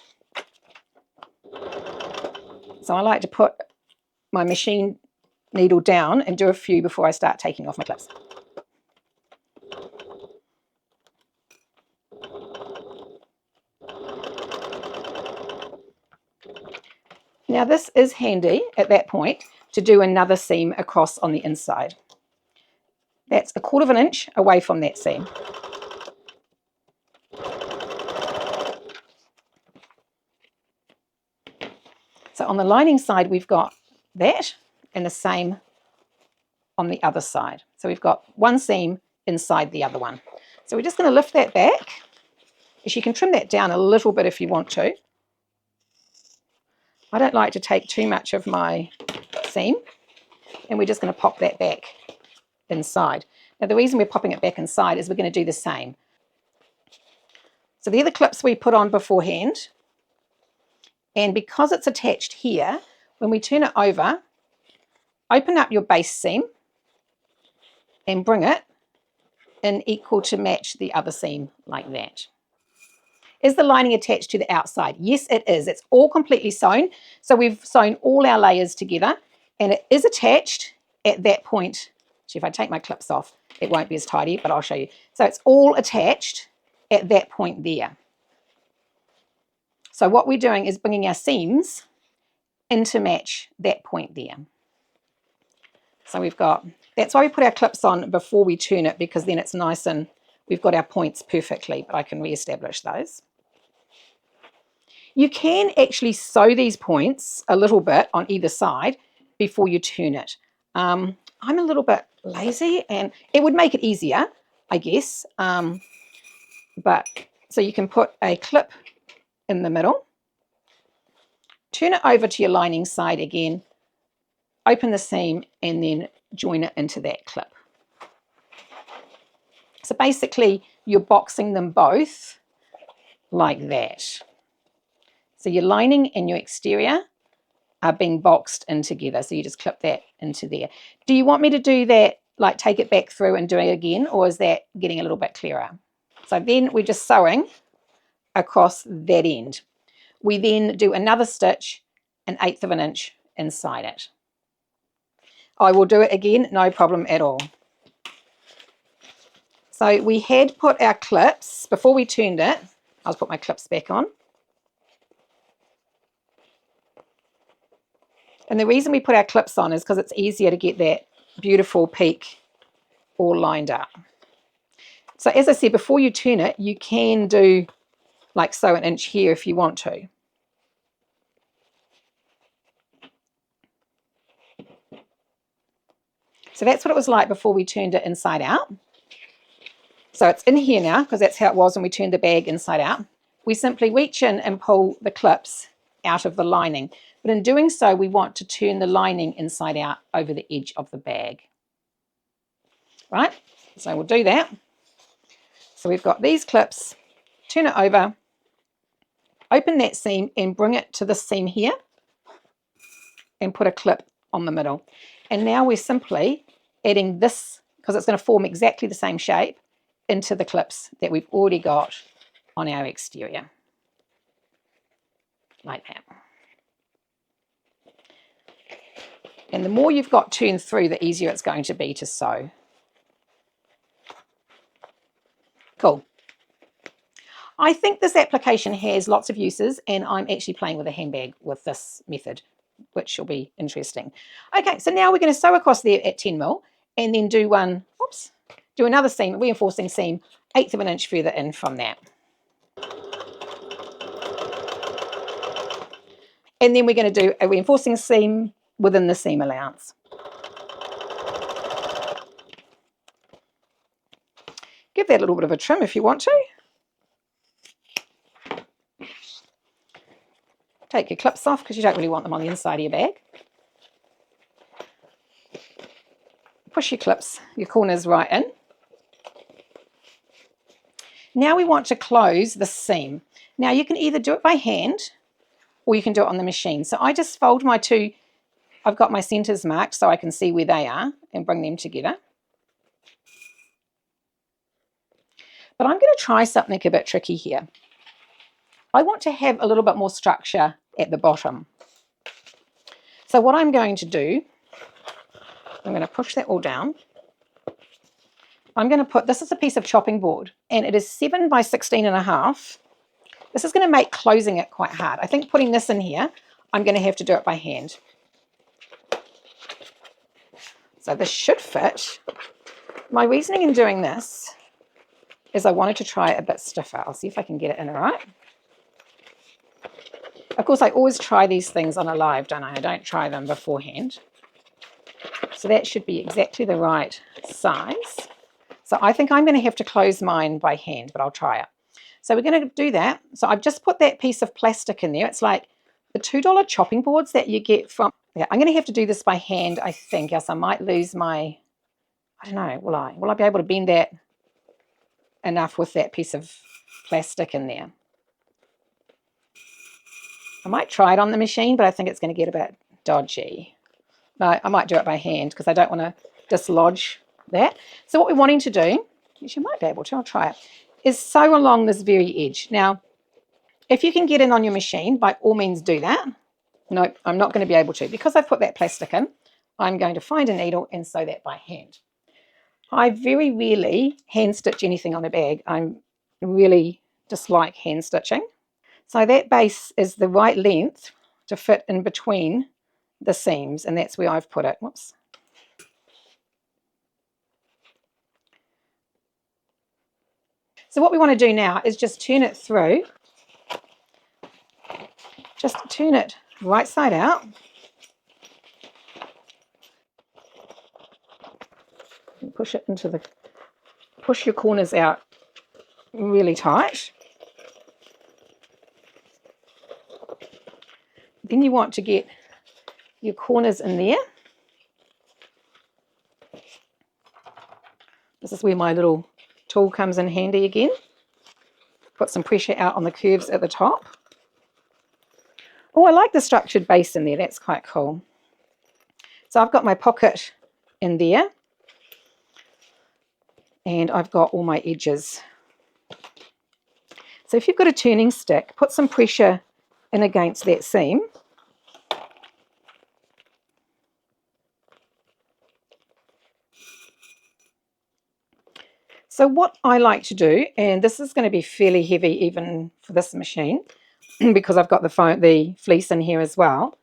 So I like to put my machine needle down and do a few before I start taking off my clips. Now this is handy at that point to do another seam across on the inside. That's 1/4 inch away from that seam. So on the lining side we've got that, and the same on the other side. So we've got one seam inside the other one. So we're just going to lift that back. You can trim that down a little bit if you want to. I don't like to take too much of my seam, and we're just going to pop that back inside. Now the reason we're popping it back inside is we're going to do the same. So they're the clips we put on beforehand, and because it's attached here, when we turn it over, open up your base seam and bring it in equal to match the other seam, like that. Is the lining attached to the outside? Yes, it is. It's all completely sewn. So we've sewn all our layers together, and it is attached at that point. Actually, if I take my clips off, it won't be as tidy, but I'll show you. So it's all attached at that point there. So what we're doing is bringing our seams in to match that point there. So we've got, that's why we put our clips on before we turn it, because then it's nice and we've got our points perfectly, but I can re-establish those. You can actually sew these points a little bit on either side before you turn it. I'm a little bit lazy, and it would make it easier, I guess. But so you can put a clip in the middle, turn it over to your lining side again, open the seam, and then join it into that clip. So basically you're boxing them both like that. So your lining and your exterior are being boxed in together. So you just clip that into there. Do you want me to do that, like take it back through and do it again, or is that getting a little bit clearer? So then we're just sewing across that end. We then do another stitch 1/8 of an inch inside it. I will do it again, no problem at all. So we had put our clips, before we turned it, I'll put my clips back on. And the reason we put our clips on is because it's easier to get that beautiful peak all lined up. So as I said, before you turn it, you can do like sew 1 inch here if you want to. So that's what it was like before we turned it inside out. So it's in here now, because that's how it was when we turned the bag inside out. We simply reach in and pull the clips out of the lining. But in doing so, we want to turn the lining inside out over the edge of the bag. Right? So we'll do that. So we've got these clips, turn it over, open that seam and bring it to the seam here and put a clip on the middle. And now we're simply adding this, because it's going to form exactly the same shape, into the clips that we've already got on our exterior, like that. And the more you've got turned through, the easier it's going to be to sew. Cool. I think this application has lots of uses, and I'm actually playing with a handbag with this method, which will be interesting. Okay, so now we're going to sew across there at 10 mil, and then do another seam, reinforcing seam, 1/8 of an inch further in from that. And then we're going to do a reinforcing seam within the seam allowance. Give that a little bit of a trim if you want to. Take your clips off because you don't really want them on the inside of your bag. Push your clips, your corners right in. Now we want to close the seam. Now you can either do it by hand or you can do it on the machine. So I just fold my two, I've got my centers marked so I can see where they are and bring them together. But I'm going to try something a bit tricky here. I want to have a little bit more structure at the bottom. So what I'm going to do, I'm going to push that all down. I'm going to put, this is a piece of chopping board, and it is 7 by 16.5. This is going to make closing it quite hard. I think putting this in here, I'm going to have to do it by hand. So this should fit. My reasoning in doing this is I wanted to try it a bit stiffer. I'll see if I can get it in all right. Of course, I always try these things on a live, don't I? I don't try them beforehand. So that should be exactly the right size. So I think I'm going to have to close mine by hand, but I'll try it. So we're going to do that. So I've just put that piece of plastic in there. It's like the $2 chopping boards that you get from... Yeah, I'm going to have to do this by hand, I think, else I might lose my... I don't know, will I? Will I be able to bend that enough with that piece of plastic in there? I might try it on the machine, but I think it's going to get a bit dodgy. No, I might do it by hand because I don't want to dislodge that. So what we're wanting to do, which you might be able to, I'll try it, is sew along this very edge. Now, if you can get in on your machine, by all means do that. Nope, I'm not going to be able to. Because I've put that plastic in, I'm going to find a needle and sew that by hand. I very rarely hand stitch anything on a bag. I really dislike hand stitching. So that base is the right length to fit in between the seams, and that's where I've put it. Whoops. So what we want to do now is just turn it through. Just turn it right side out. And push it into the, push your corners out really tight. Then you want to get your corners in there. This is where my little tool comes in handy again. Put some pressure out on the curves at the top. Oh, I like the structured base in there. That's quite cool. So I've got my pocket in there. And I've got all my edges. So if you've got a turning stick, put some pressure in against that seam. So what I like to do, and this is going to be fairly heavy even for this machine, because I've got the fleece in here as well,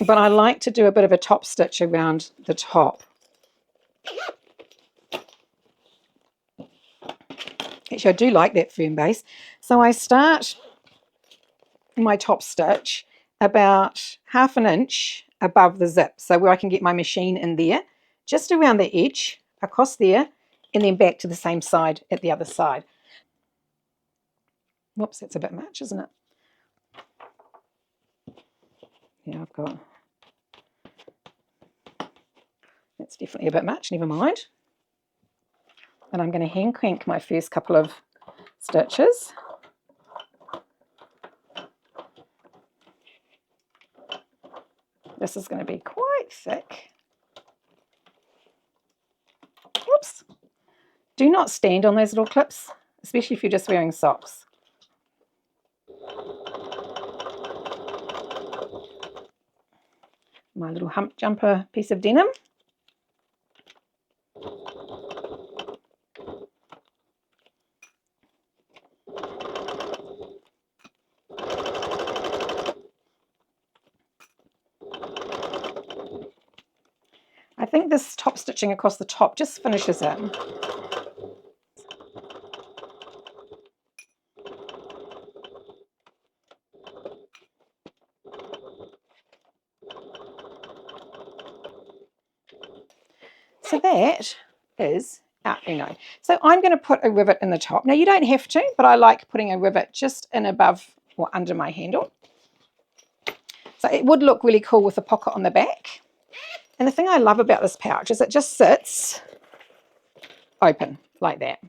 but I like to do a bit of a top stitch around the top. Actually, I do like that firm base. So I start my top stitch about 1/2 inch above the zip, so where I can get my machine in there, just around the edge, across there, and then back to the same side at the other side. Whoops, that's a bit much, isn't it? Yeah, I've got... That's definitely a bit much, never mind. And I'm going to hand crank my first couple of stitches. This is going to be quite thick. Oops. Do not stand on those little clips, especially if you're just wearing socks. My little hump jumper piece of denim. I think this top stitching across the top just finishes it. So that is our Uno. So I'm going to put a rivet in the top. Now you don't have to, but I like putting a rivet just in above or under my handle. So it would look really cool with a pocket on the back. And the thing I love about this pouch is it just sits open like that.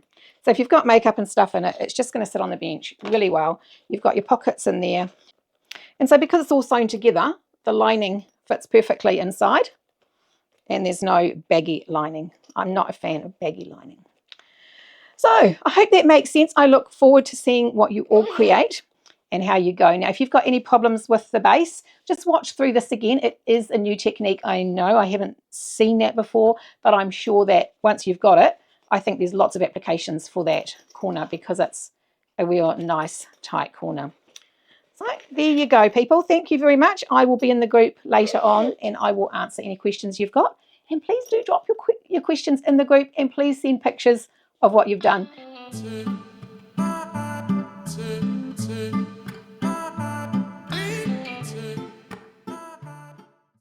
So if you've got makeup and stuff in it, it's just going to sit on the bench really well. You've got your pockets in there. And so because it's all sewn together, the lining fits perfectly inside. And there's no baggy lining. I'm not a fan of baggy lining. So I hope that makes sense. I look forward to seeing what you all create and how you go. Now, if you've got any problems with the base, just watch through this again. It is a new technique. I know I haven't seen that before, but I'm sure that once you've got it, I think there's lots of applications for that corner because it's a real nice tight corner. So there you go, people. Thank you very much. I will be in the group later on and I will answer any questions you've got. And please do drop your questions in the group and please send pictures of what you've done.